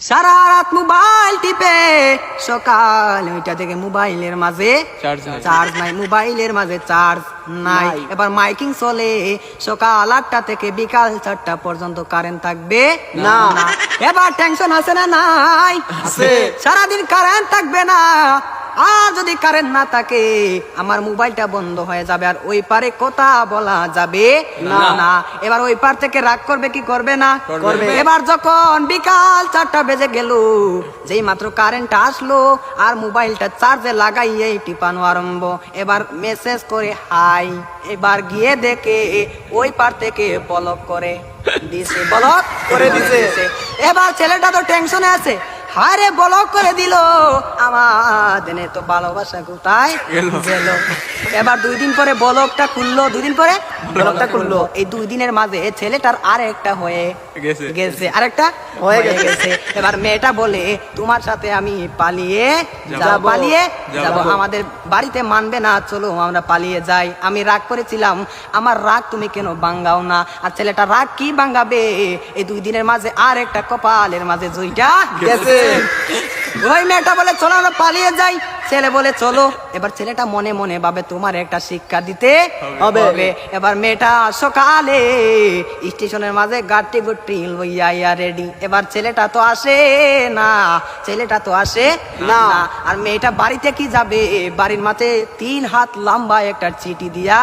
সারা রাত মোবাইল টিপে সকাল 9টা থেকে মোবাইলের মাঝে চার্জ নাই, মোবাইলের মাঝে চার্জ নাই। এবার মাইকিং চলে সকাল 8টা থেকে বিকাল 4টা পর্যন্ত কারেন্ট থাকবে না। এবার টেনশন আছে না নাই? সারাদিন কারেন্ট থাকবে না, আর যদি কারেন্ট না থাকে আমার মোবাইলটা বন্ধ হয়ে যাবে, আর ওই পারে কথা বলা যাবে না। এবার ওই পার থেকে রাগ করবে কি করবে না? করবে। এবার যখন বিকাল 4টা বেজে গেল, যেই মাত্র কারেন্ট আসলো আর মোবাইলটা চার্জে লাগাইয়ে টিপানো আরম্ভ, এবার মেসেজ করে হাই। এবার গিয়ে দেখে ওই পার থেকে ব্লক করে দিছে, ব্লক করে দিছে। এবার ছেলেটা তো টেনশনে আছে, হারে ব্লক করে দিল, আমাদের তো ভালোবাসা কোথায় গেল। এবার 2 দিন পরে ব্লকটা খুললো, 2 দিন পরে ব্লকটা খুললো। এই 2 দিনের মাঝে ছেলেটার আরেকটা হয়ে গেছে, আরেকটা হয়ে গেছে। এবার মেয়েটা বলে তোমার সাথে আমি পালিয়ে যাব, আমাদের বাড়িতে মানবে না, চলো আমরা পালিয়ে যাই। আমি রাগ করেছিলাম, আমার রাগ তুমি কেন ভাঙ্গাও না? আর ছেলেটা রাগ কি ভাঙ্গাবে, এই 2 দিনের মাঝে আরেকটা কপালের মাঝে জুইটা গেছে। ওই মেয়েটা বলে চলো আমরা পালিয়ে যাই, ছেলে বলে চলো। এবার ছেলেটা মনে মনে ভাবে তোমার একটা শিক্ষা দিতে হবে। এবার মেয়েটা সকালে স্টেশনের মাঝে গাড়ি গুটি লইয়া রেডি। এবার ছেলেটা তো আসে না, আর মেয়েটা বাড়িতে কি যাবে, বাড়ির মাঝে 3 হাত লম্বা একটা চিঠি দিয়া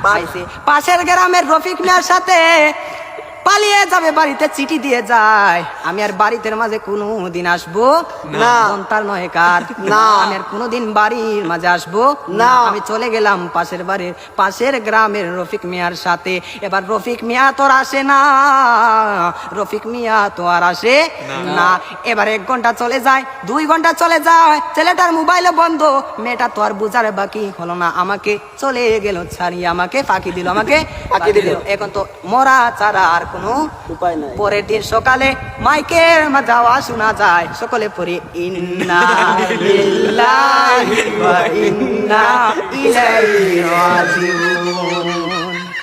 পাইছে। পাশের গ্রামের রফিক মিয়ার সাথে পালিয়ে যাবে, বাড়িতে চিঠি দিয়ে যায়, আমি আর বাড়িতে মাঝে কোনোদিন আসবো না। তার নয় কার না, আমি আর কোনোদিন বাড়ির মাঝে আসবো না। আমি চলে গেলাম পাশের গ্রামের রফিক মিয়ার সাথে। এবার রফিক মিয়া তো আর আসে না, এবার 1 ঘন্টা চলে যায়, 2 ঘন্টা চলে যায়, ছেলেটার মোবাইলে বন্ধ। মেয়েটা তো আর বুঝার বাকি হলো না, আমাকে চলে গেল ছাড়িয়ে, আমাকে ফাঁকি দিল। এখন তো মরা ছাড়া আর কোনো উপায় নাই। পরের দিন সকালে মাইকের মাঝে আওয়াজ শোনা যায়, সকলে পড়ে ইন্না লিল্লাহি ওয়া ইন্না ইলাইহি রাজিউন।